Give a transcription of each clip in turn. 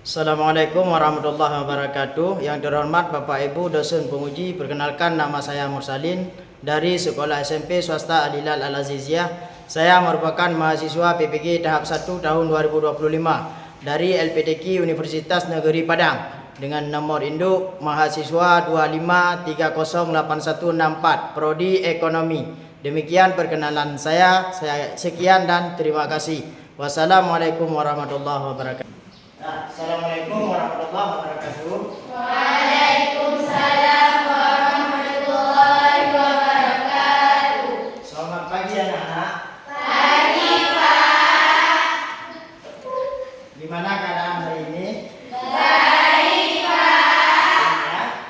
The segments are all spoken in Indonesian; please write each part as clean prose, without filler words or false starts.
Assalamualaikum warahmatullahi wabarakatuh. Yang terhormat Bapak Ibu dosen penguji, perkenalkan nama saya Mursalin dari Sekolah SMP Swasta Al-Hilal Al-Aziziyah. Saya merupakan mahasiswa PPG tahap 1 tahun 2025 dari LPDQ Universitas Negeri Padang dengan nomor induk mahasiswa 25308164 Prodi Ekonomi. Demikian perkenalan saya sekian dan terima kasih. Wassalamualaikum warahmatullahi wabarakatuh. Assalamualaikum warahmatullahi wabarakatuh. Waalaikumsalam warahmatullahi wabarakatuh. Selamat pagi anak-anak. Pagi Pak. Gimana keadaan hari ini? Baik Pak. Ya.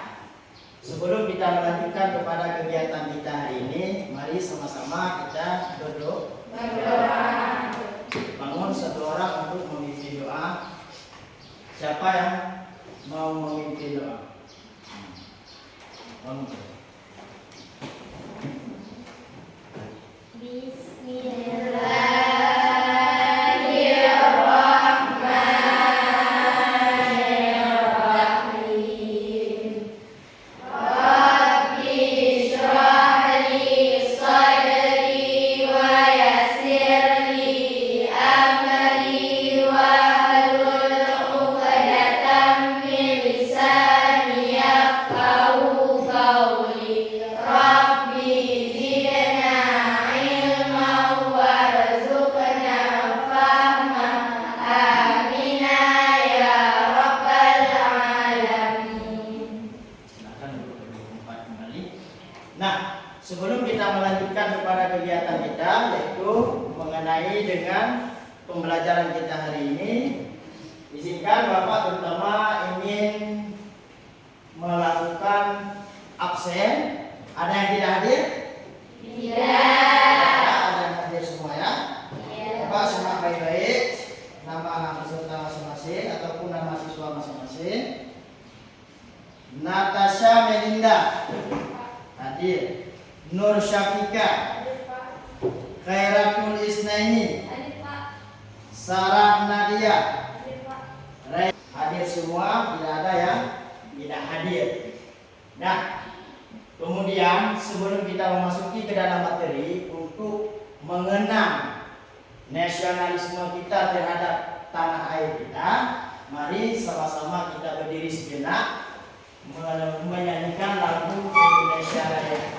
Sebelum kita melanjutkan kepada kegiatan kita hari ini, mari sama-sama kita berdoa. Bangun satu orang untuk memimpin doa. Siapa yang mau memimpin doa? Bangun. Bismillahirrahmanirrahim. Rabbi shrah li sadri wa yassir li amri wahlul 'uqdatam min lisani yafqahu qawli. Rabbi zidna ilman warzuqna fahma. Amina ya rabbal alamin. Silakan duduk di tempat kembali. Nah, sebelum kita melanjutkan kepada kegiatan kita, yaitu mengenai dengan pembelajaran kita hari ini, izinkan Bapak terutama ingin melakukan absen. Ada yang tidak hadir? Ada yang hadir semua ya? Bapak simak baik-baik nama peserta masing-masing ataupun nama siswa masing-masing. Natasha Melinda hadir. Nur Syafika, Khairatul Isnaini, Sarah Nadia, hadir semua, tidak ada yang tidak hadir. Nah, kemudian sebelum kita memasuki ke dalam materi untuk mengenang nasionalisme kita terhadap tanah air kita, mari sama-sama kita berdiri sejenak menyanyikan lagu Indonesia Raya.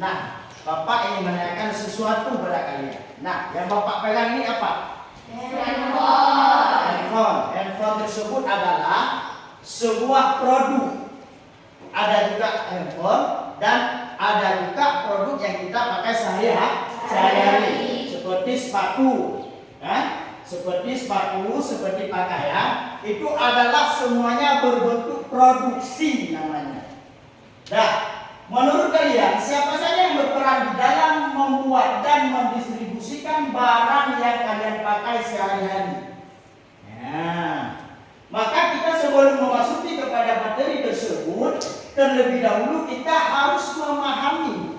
Nah, Bapak ingin menanyakan sesuatu kepada kalian. Nah, yang Bapak pegang ini apa? Handphone. Handphone tersebut adalah sebuah produk. Ada juga handphone dan ada juga produk yang kita pakai sehari-hari, seperti sepatu, seperti sepatu, seperti pakaian. Itu adalah semuanya berbentuk produksi namanya. Nah, menurut kalian siapa saja yang berperan di dalam membuat dan mendistribusikan barang yang kalian pakai sehari-hari? Nah, maka kita sebelum memasuki kepada materi tersebut, terlebih dahulu kita harus memahami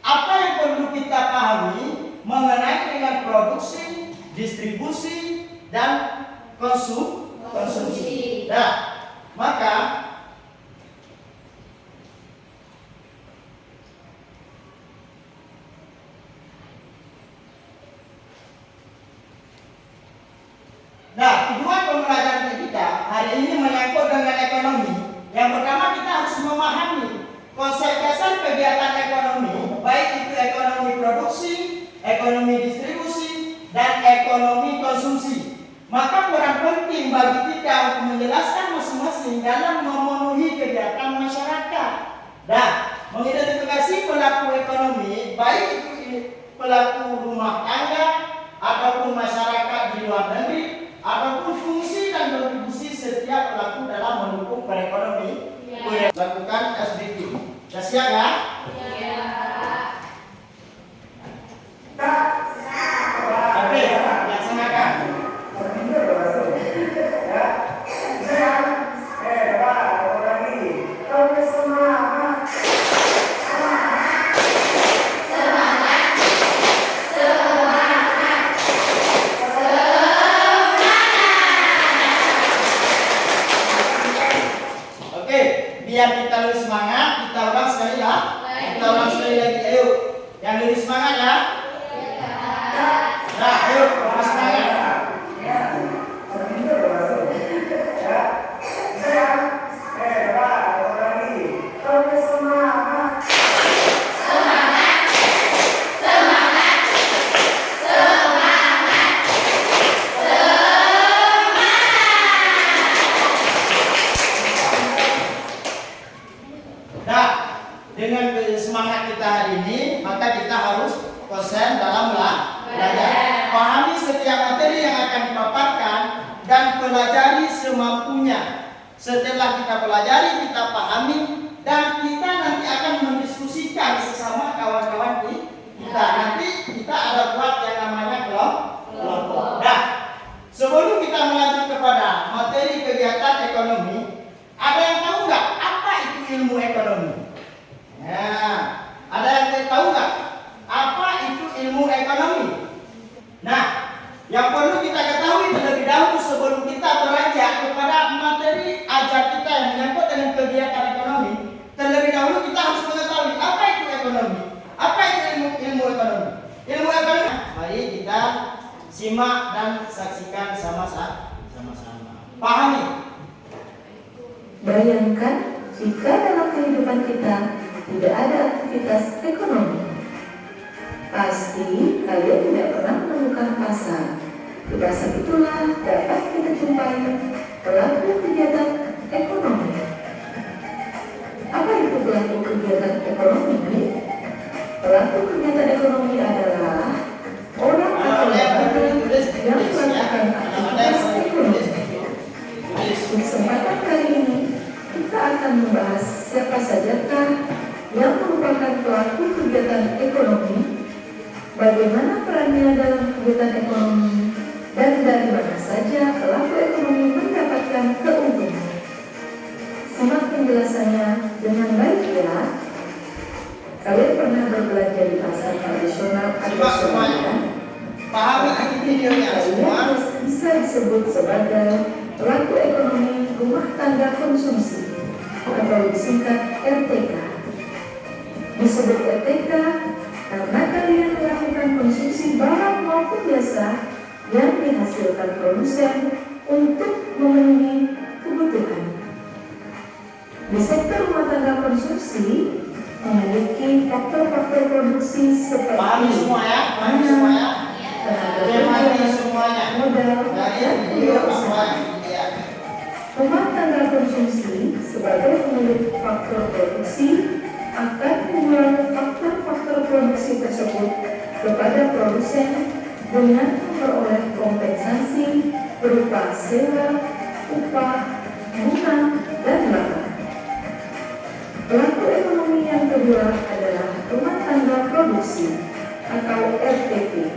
apa yang perlu kita pahami mengenai dengan produksi, distribusi, dan konsumsi. Nah, maka tujuan pembelajaran kita hari ini menyangkut dengan ekonomi. Yang pertama kita harus memahami konsep dasar kegiatan ekonomi, baik itu ekonomi produksi, ekonomi distribusi, dan ekonomi konsumsi. Maka peran penting bagi kita untuk menjelaskan masing-masing dalam memenuhi kegiatan masyarakat. Dan mengidentifikasi pelaku ekonomi, baik itu pelaku rumah tangga ataupun masyarakat di luar negeri, ataupun fungsi dan kontribusi setiap pelaku dalam mendukung perekonomian. Lakukan SBT. Sudah siap ya? Oke, laksanakan. Biar kita lebih semangat, kita ulang sekali ya. Kita ulang sekali lagi, ayo. Yang lebih semangat ya. Nah, ayo, lebih semangat. Dengan semangat kita hari ini, maka kita harus konsen dalam belajar. Pahami setiap materi yang akan dipaparkan dan pelajari semampunya. Setelah kita pelajari, kita pahami, dan kita nanti akan mendiskusikan sesama kawan-kawan kita. Nanti kita ada buat yang namanya kelompok. Nah, sebelum kita melanjut kepada materi kegiatan ekonomi, ada yang tahu nggak apa itu ilmu ekonomi? Nah, ada yang tahu nggak apa itu ilmu ekonomi? Nah, yang perlu kita ketahui terlebih dahulu sebelum kita beranjak kepada materi ajar kita yang menyangkut dengan kegiatan ekonomi, terlebih dahulu kita harus mengetahui apa itu ekonomi, apa itu ilmu ekonomi. Ilmu ekonomi. Mari kita simak dan saksikan sama-sama. Pahami. Bayangkan jika dalam kehidupan kita tidak ada aktivitas ekonomi. Pasti kalian tidak pernah menemukan pasar. Di pasar itulah dapat kita jumpai pelaku kegiatan ekonomi. Apa itu pelaku kegiatan ekonomi? Pelaku kegiatan ekonomi adalah orang atau lembaga yang melakukan aktivitas ekonomi. Di kesempatan kali ini kita akan membahas siapa sajakah yang merupakan pelaku kegiatan ekonomi, bagaimana perannya dalam kegiatan ekonomi, dan dari mana saja pelaku ekonomi mendapatkan keuntungan. Simak penjelasannya dengan baik ya. Kalian pernah berbelanja di pasar tradisional atau swalayan? Pahami ini videonya semua. Bisa disebut sebagai pelaku ekonomi rumah tangga konsumsi atau disingkat RTK. Disebut RTK karena kalian melakukan konsumsi barang maupun jasa yang dihasilkan produsen untuk memenuhi kebutuhan. Di sektor rumah tangga konsumsi, memiliki faktor-faktor produksi Pahami seperti semua ya? Pahami semua ya? tenaga Cermati kerja, semuanya. modal, Dari dan video biaya usaha. apa ya? Rumah tangga konsumsi sebagai pemilik faktor produksi akan menjual faktor-faktor produksi tersebut kepada produsen dengan memperoleh kompensasi berupa sewa, upah, bunga, dan laba. Pelaku ekonomi yang kedua adalah rumah tangga produksi atau RTP.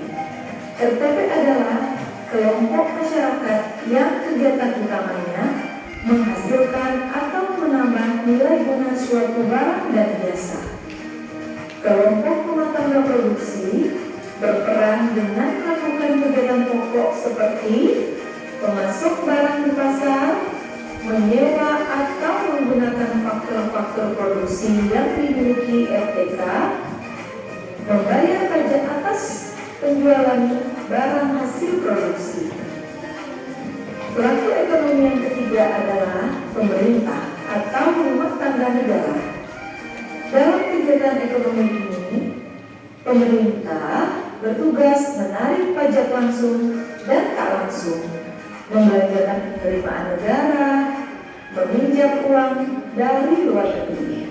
RTP adalah kelompok masyarakat yang kegiatan utamanya menghasilkan atau menambah nilai guna suatu barang dan jasa. Kelompok rumah tangga produksi berperan dengan melakukan kegiatan pokok seperti memasok barang di pasar, menyewa atau menggunakan faktor-faktor produksi yang dimiliki RTK, membayar pajak atas penjualan barang hasil produksi. Pelaku ekonomi yang ketiga adalah pemerintah atau rumah tangga negara. Dalam kegiatan ekonomi ini, pemerintah bertugas menarik pajak langsung dan tak langsung, membelanjakan penerimaan negara, meminjam uang dari luar negeri.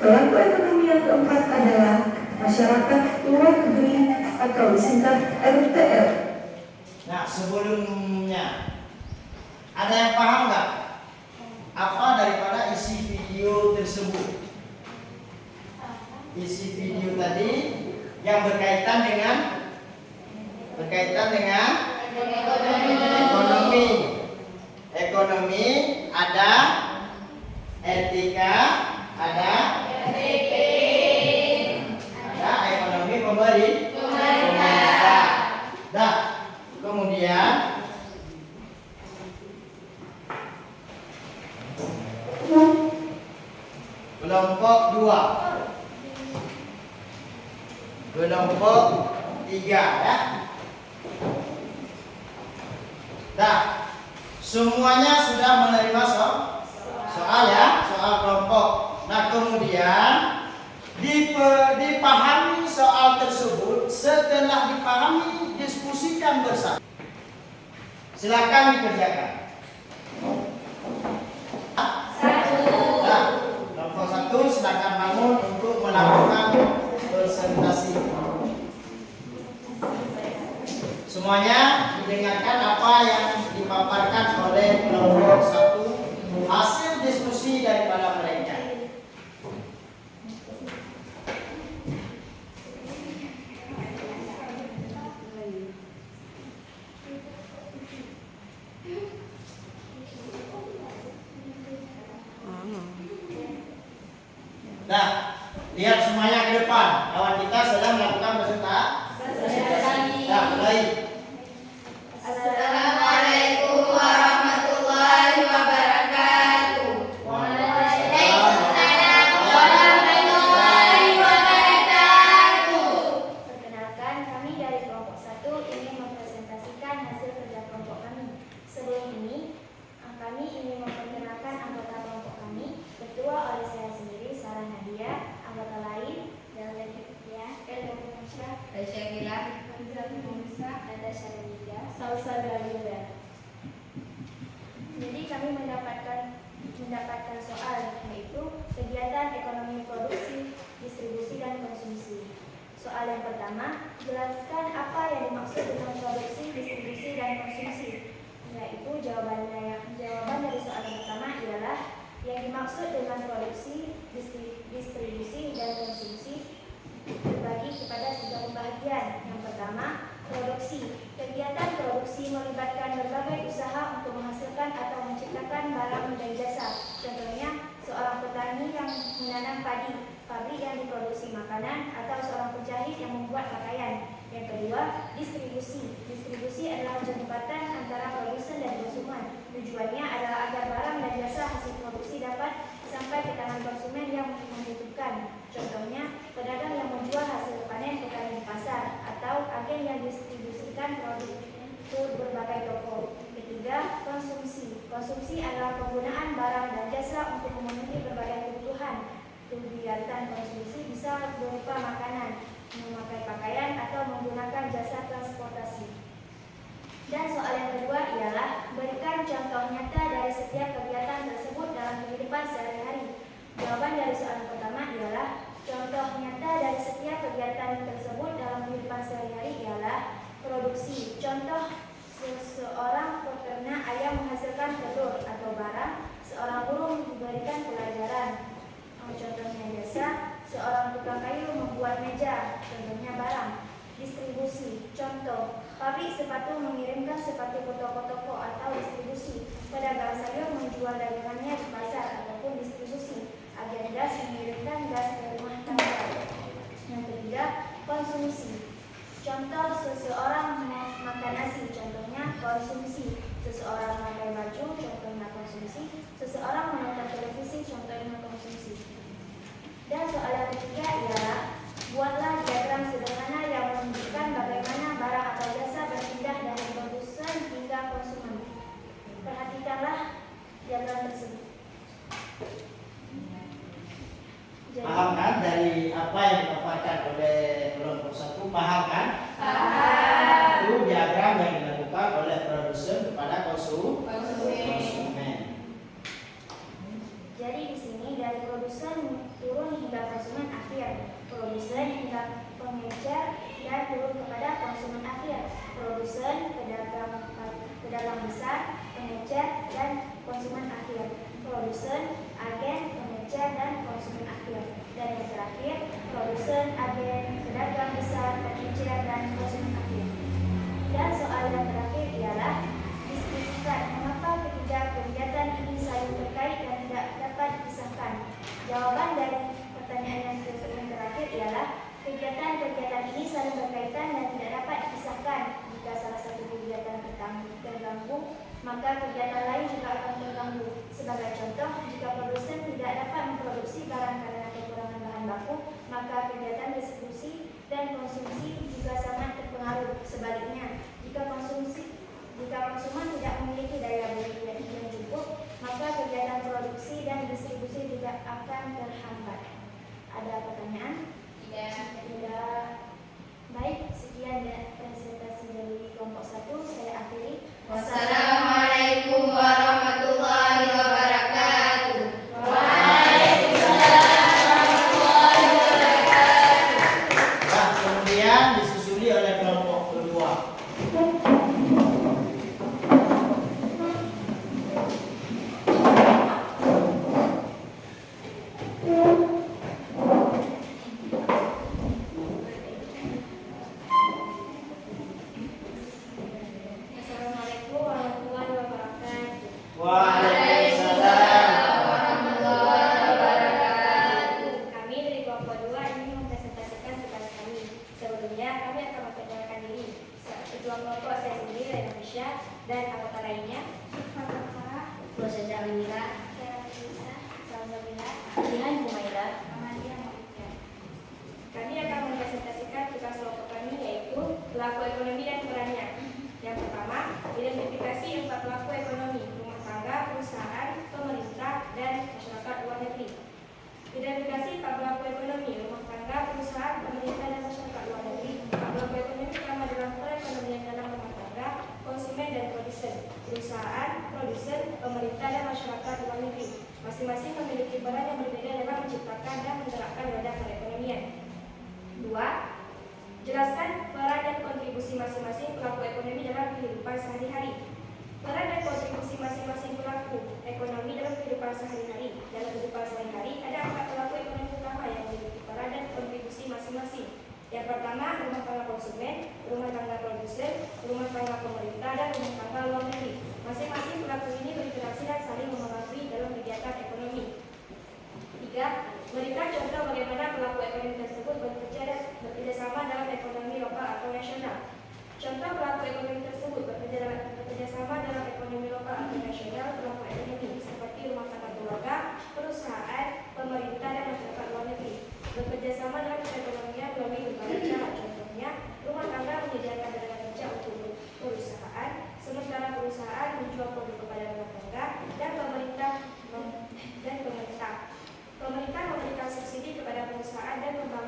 Pelaku ekonomi yang keempat adalah masyarakat luar negeri atau disingkat RTL. Nah, sebelumnya ada yang paham nggak apa daripada isi video tersebut? Isi video tadi yang berkaitan dengan ekonomi. Ekonomi ada etika, ada ekonomi pemerintah. Nah, kemudian kelompok 2, kelompok 3 ya. Nah, semuanya sudah menerima soal ya, soal kelompok. Nah, kemudian dipahami soal tersebut. Setelah dipahami, diskusikan bersama. Silakan dikerjakan. Nah, kelompok 1 silakan bangun untuk melakukan presentasi. Semuanya didengarkan apa yang dipaparkan oleh kelompok 1, hasil diskusi daripada mereka. Nah, lihat semuanya ke depan. Kawan kita sedang melakukan presentasi. Nah, mulai. Assalamualaikum warahmatullahi wabarakatuh. Waalaikumsalam warahmatullahi wabarakatuh. Perkenalkan, kami dari kelompok 1 ingin mempresentasikan hasil kerja kelompok kami. Sebelum ini, kami ingin memperkenalkan anggota kelompok kami. Ketua oleh saya sendiri, Sarah Nadia. Anggota lain, Dalia Fitria, Elda Syah, Syakila, Hamzah Musa, Natasha Rida, Salsa Dalila. Jadi kami mendapatkan soal, yaitu kegiatan ekonomi produksi, distribusi dan konsumsi. Soal yang pertama, jelaskan apa yang dimaksud dengan produksi, distribusi dan konsumsi. Yaitu jawaban dari soal yang pertama ialah yang dimaksud dengan produksi, distribusi dan konsumsi terbagi kepada 3 pembagian. Yang pertama, produksi. Kegiatan produksi melibatkan berbagai usaha untuk menghasilkan atau menciptakan barang dan jasa. Contohnya, seorang petani yang menanam padi, pabrik yang diproduksi makanan, atau seorang penjahit yang membuat pakaian. Yang kedua, distribusi. Distribusi adalah jembatan antara produsen dan konsumen. Tujuannya adalah agar barang dan jasa hasil produksi dapat sampai ke tangan konsumen yang membutuhkan. Contohnya, pedagang yang menjual hasil panen petani di pasar, atau agen yang distribusikan produk ke berbagai toko. Ketiga, konsumsi. Konsumsi adalah penggunaan barang dan jasa untuk memenuhi berbagai kebutuhan. Kegiatan konsumsi misal berupa makanan, memakai pakaian, atau menggunakan jasa transportasi. Dan soal yang kedua ialah berikan contoh nyata dari setiap kegiatan tersebut dalam kehidupan sehari-hari. Jawaban dari soal pertama ialah contoh nyata dari setiap kegiatan tersebut dalam kehidupan sehari-hari ialah produksi. Contoh, seorang peternak ayam menghasilkan telur atau barang, seorang guru diberikan pelajaran. Contohnya jasa, seorang tukang kayu membuat meja, contohnya barang. Distribusi, contoh, pabrik sepatu mengirimkan sepatu ke toko-toko atau distribusi. Pedagang sayur menjual dagangannya di pasar ataupun distribusi. Agen gas mengirimkan gas ke rumah tangga. Yang ketiga, konsumsi. Contoh, seseorang makan nasi, contohnya konsumsi. Seseorang memakai baju, contohnya konsumsi. Seseorang menonton televisi, contohnya konsumsi. Dan soal yang ketiga ialah buatlah diagram sederhana yang menunjukkan bagaimana barang atau jasa berpindah dari produsen hingga konsumen. Perhatikanlah diagram tersebut. Paham kan dari apa yang dipaparkan oleh kelompok 1? Paham kan? Paham. Itu diagram yang dilakukan oleh produsen kepada konsumen. Jadi di sini dari produsen turun hingga konsumen akhir, produsen hingga pengecer, dan turun kepada konsumen akhir, produsen, pedagang besar, pengecer, dan konsumen akhir, produsen, agen, pengecer, dan konsumen akhir, dan yang terakhir produsen, agen, pedagang besar, pengecer, dan konsumen akhir. Dan soal yang terakhir ialah diskusikan mengapa ketiga kegiatan ini saling terkait dan tidak dapat dipisahkan. Jawaban dari pertanyaan yang terakhir ialah kegiatan-kegiatan ini saling berkaitan dan tidak dapat dipisahkan. Jika salah satu kegiatan terganggu, maka kegiatan lain juga akan terganggu. Sebagai contoh, jika produsen tidak dapat memproduksi barang karena kekurangan bahan baku, maka kegiatan distribusi dan konsumsi juga sangat terpengaruh. Sebaliknya, jika konsumen tidak memiliki daya beli yang cukup, maka kegiatan produksi dan distribusi juga akan terhambat. Ada pertanyaan? Tidak. Baik, sekian presentasi dari kelompok 1. Saya akhiri. Wassalamualaikum warahmatullahi wabarakatuh. Nah, kemudian disusuli oleh kelompok kedua. Assalamualaikum warahmatullahi wabarakatuh. Waalaikumsalam. Kami dari kelompok 2 ingin mempresentasikan tugas kami. Sebelumnya kami akan memperkenalkan diri. Ketua kelompok saya sendiri dari Indonesia dan anggota lainnya. Rosyada Almira, Salmabila, Jihan Humaira, Amalia Maulida. Kami akan mempresentasikan tugas kelompok kami yaitu pelaku ekonomi dan perannya. Yang pertama, identifikasi 4 pelaku ekonomi, rumah tangga, perusahaan, pemerintah, dan masyarakat luar negeri. Identifikasi 4 pelaku ekonomi, rumah tangga, perusahaan, pemerintah, dan masyarakat luar negeri. 4 pelaku ekonomi pertama dalam perekonomian dalam rumah tangga, konsumen dan produsen, perusahaan, produsen, pemerintah, dan masyarakat luar negeri. Masing-masing memiliki peran yang berbeda dalam menciptakan dan menggerakkan roda perekonomian. 2. Jelaskan peran dan kontribusi masing-masing pelaku ekonomi dalam kehidupan sehari-hari. Peran dan kontribusi masing-masing pelaku ekonomi dalam kehidupan sehari-hari. Dalam kehidupan sehari-hari ada 4 pelaku ekonomi utama yang memiliki peran dan kontribusi masing-masing. Yang pertama, rumah tangga konsumen, rumah tangga produsen, rumah tangga pemerintah, dan rumah tangga luar negeri. Masing-masing pelaku ini berinteraksi dan saling mempengaruhi dalam kegiatan ekonomi. 3. Berikan contoh bagaimana pelaku ekonomi tersebut bekerja sama dalam ekonomi lokal atau nasional. Contoh pelaku ekonomi tersebut bekerja sama dalam ekonomi lokal atau nasional pelaku ekonomi seperti rumah tangga keluarga, perusahaan, pemerintah, dan masyarakat luar negeri. Bekerja sama dalam perekonomian melalui berbagai cara. Contohnya, rumah tangga menyediakan tenaga kerja untuk perusahaan, sementara perusahaan menjual produk kepada rumah tangga, dan pemerintah memberikan subsidi kepada perusahaan dan membangun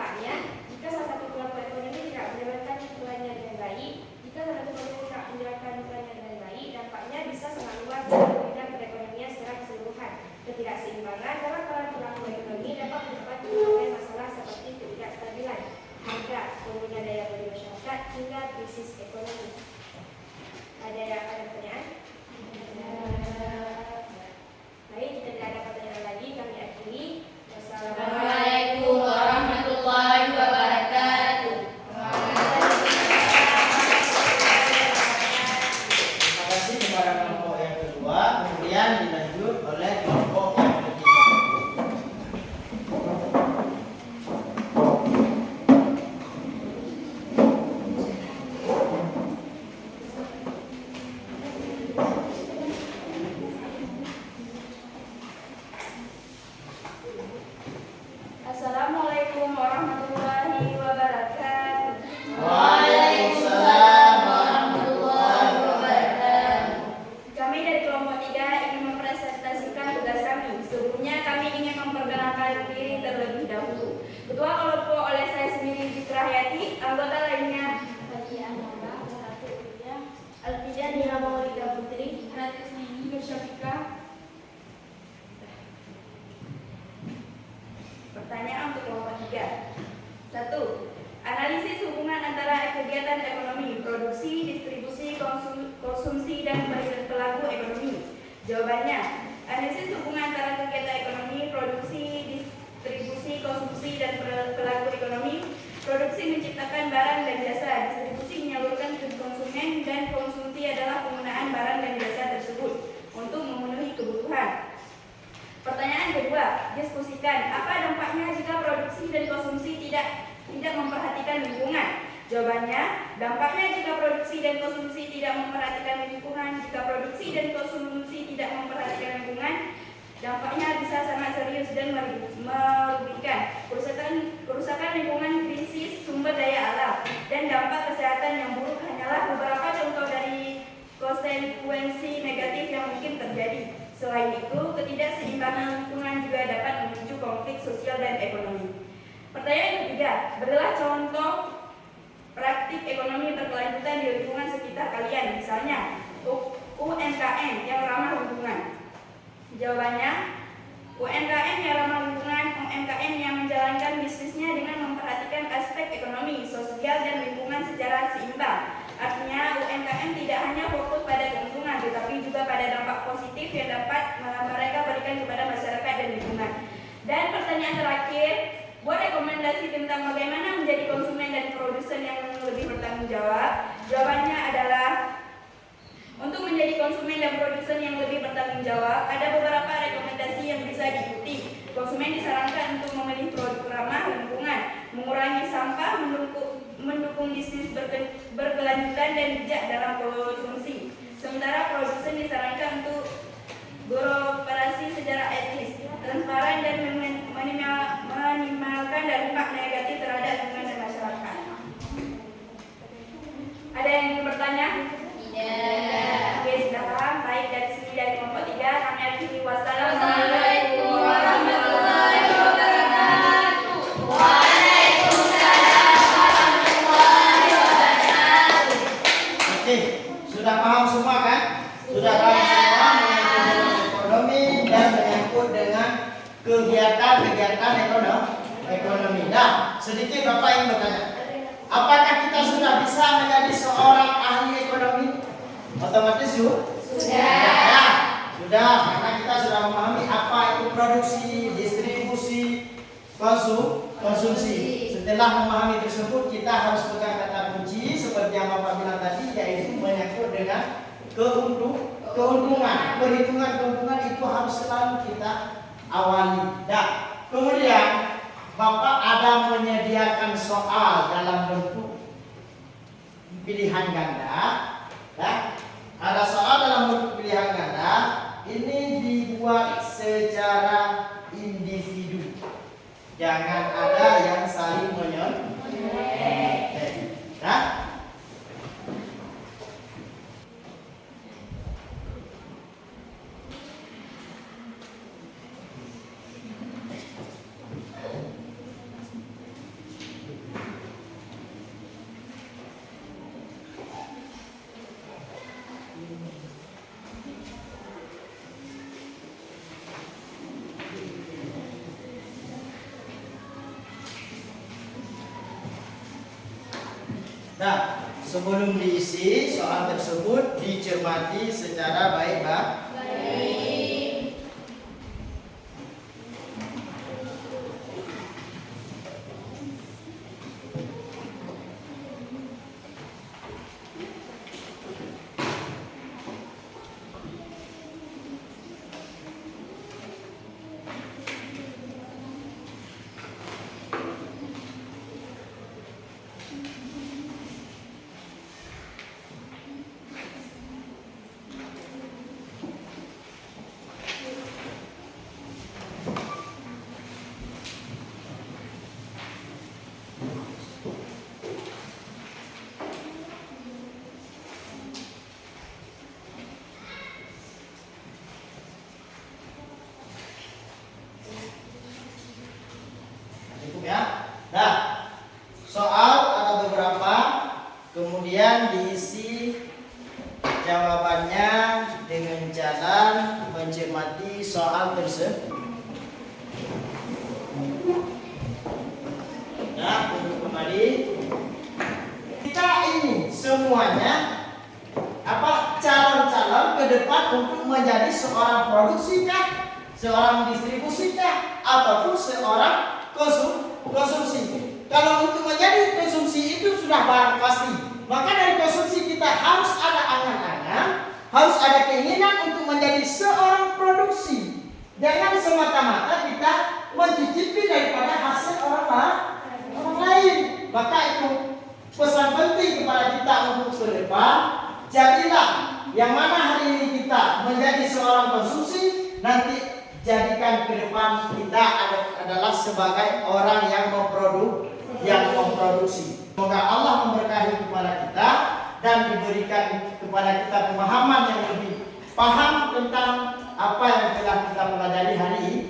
dampaknya, jika salah satu kelompok ekonomi tidak menjalankan perannya dengan baik, dampaknya bisa sangat luas dan memberikan perekonomian secara keseluruhan. Ketidakseimbangan dalam peran pelaku ekonomi dapat menyebabkan masalah seperti ketidakstabilan harga, turunnya daya beli masyarakat, hingga krisis ekonomi. Ada pertanyaan? Baik, jika tidak ada pertanyaan lagi, kami akhiri. Assalamualaikum warahmatullahi wabarakatuh. Terima kasih kepada kelompok yang kedua, kemudian dilanjut oleh kelompok yang ketiga. Assalamualaikum warahmatullahi wabarakatuh. Waalaikumsalam warahmatullahi wabarakatuh. Kami dari kelompok 3 ingin mempresentasikan tugas kami. Sebelumnya kami ingin memperkenalkan diri terlebih dahulu. Ketua kelompok oleh saya sendiri Zikra Hayati, anggota lainnya Alfidia Nila Maulida Putri, Nur Syafika. Pertanyaan untuk kelompok 3. 1. Analisis hubungan antara kegiatan ekonomi, produksi, distribusi, konsumsi, dan pelaku ekonomi. Jawabannya, analisis hubungan antara kegiatan ekonomi, produksi, distribusi, konsumsi, dan pelaku ekonomi. Produksi menciptakan barang dan jasa, distribusi menyalurkan ke konsumen, dan konsumsi adalah penggunaan barang dan jasa tersebut untuk memenuhi kebutuhan. Pertanyaan kedua, diskusikan apa dampaknya jika produksi dan konsumsi tidak memperhatikan lingkungan. Jawabannya, dampaknya jika produksi dan konsumsi tidak memperhatikan lingkungan. Jika produksi dan konsumsi tidak memperhatikan lingkungan, dampaknya bisa sangat serius dan merugikan. Kerusakan lingkungan, krisis sumber daya alam, dan dampak kesehatan yang buruk hanyalah beberapa contoh dari konsekuensi negatif yang mungkin terjadi. Selain itu, ketidakseimbangan lingkungan juga dapat memicu konflik sosial dan ekonomi. Pertanyaan ketiga, berilah contoh praktik ekonomi berkelanjutan di lingkungan sekitar kalian, misalnya UMKM yang ramah lingkungan. Jawabannya, UMKM yang ramah lingkungan, UMKM yang menjalankan bisnisnya dengan memperhatikan aspek ekonomi, sosial, dan lingkungan secara seimbang. Artinya, UMKM tidak hanya fokus pada keuntungan, tetapi juga pada dampak positif yang dapat mereka berikan kepada masyarakat dan lingkungan. Dan pertanyaan terakhir, buat rekomendasi tentang bagaimana menjadi konsumen dan produsen yang lebih bertanggung jawab. Jawabannya adalah, untuk menjadi konsumen dan produsen yang lebih bertanggung jawab, ada beberapa rekomendasi yang bisa diikuti. Konsumen disarankan untuk memilih produk ramah lingkungan, mengurangi sampah, mendukung bisnis berkelanjutan dan bijak dalam konsumsi. Sementara produsen disarankan untuk beroperasi secara etis, transparan, dan minimalkan dampak negatif terhadap lingkungan dan masyarakat. Ada yang ingin bertanya? Tidak. Oke, sudah paham. Baik, dari sini dari kelompok 3 kami akhiri. Wassalamualaikum warahmatullahi wabarakatuh. Waalaikumsalam warahmatullahi wabarakatuh. Oke, sudah paham semua kan? Sudah paham semua menyangkut dengan ekonomi dan menyangkut dengan kegiatan-kegiatan ekonomi. Nah, sedikit Bapak ingin bertanya, apakah kita sudah bisa menjadi seorang ahli ekonomi? Otomatis sudah. Sudah, karena kita sudah memahami apa itu produksi, distribusi, konsumsi. Setelah memahami tersebut, kita harus pegang kata kunci seperti yang Bapak bilang tadi, yaitu menyangkut dengan keuntungan. Perhitungan keuntungan itu harus selalu kita awali. Dan kemudian Bapak ada menyediakan soal dalam bentuk pilihan ganda. Ya. Ada soal dalam bentuk pilihan ganda. Ini dibuat secara individu. Jangan ada yang saling menyontek. Nah, Nah, sebelum diisi soal tersebut dicermati secara baik-baik. Cukup ya. Nah, soal ada beberapa, kemudian diisi jawabannya dengan jalan mencermati soal tersebut. Nah, untuk kembali, kita ini semuanya calon-calon ke depan untuk menjadi seorang produksi kah, seorang distribusi kah, ataupun seorang konsumsi. Kalau untuk menjadi konsumsi itu sudah barang pasti, maka dari konsumsi kita harus ada angan-angan, harus ada keinginan untuk menjadi seorang produksi. Jangan semata-mata kita mencicipi daripada hasil orang lain. Maka itu pesan penting kepada kita untuk ke depan. Jadilah yang mana hari ini kita menjadi seorang konsumsi, nanti jadikan ke depan kita adalah sebagai orang yang memproduksi. Semoga Allah memberkahi kepada kita dan diberikan kepada kita pemahaman yang lebih paham tentang apa yang telah kita pelajari hari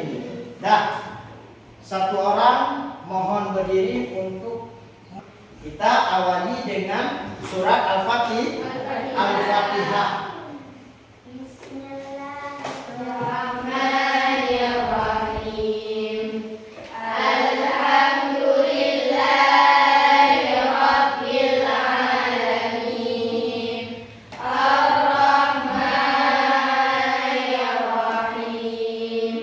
ini. Nah, satu orang mohon berdiri untuk kita awali dengan surat Al-Fatihah. Bismillahirrahmanirrahim. Alhamdulillahi rabbil alamin. Ar-Rahmanirrahim.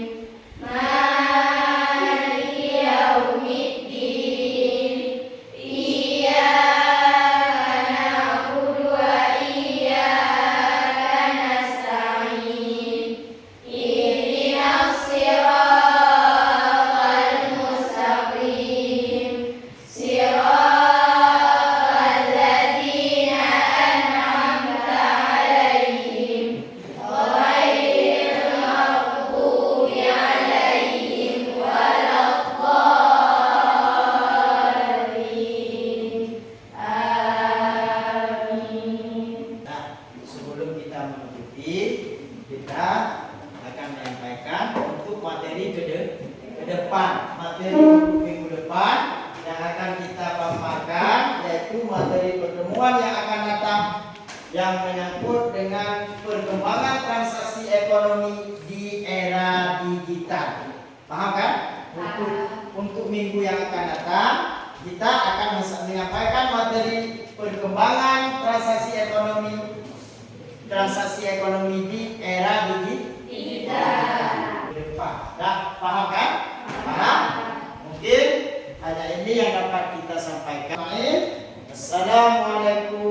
Maliki yaumiddin. Iyyaka na'budu wa iyyaka nasta'in. Ihdinas siratal mustaqim. Siratal ladzina an'amta 'alaihim ghairil maghdubi 'alaihim waladdallin. Amin. Nah, sebelum kita mengikuti, kita akan menyampaikan untuk materi ke depan, materi minggu depan yang akan kita paparkan, yaitu materi pertemuan yang akan datang yang menyangkut dengan perkembangan transaksi ekonomi di era digital. Paham kan? Untuk minggu yang akan datang kita akan menyampaikan materi perkembangan transaksi ekonomi di era digital. Dah paham kan? Paham? Mungkin hanya ini yang dapat kita sampaikan. Assalamualaikum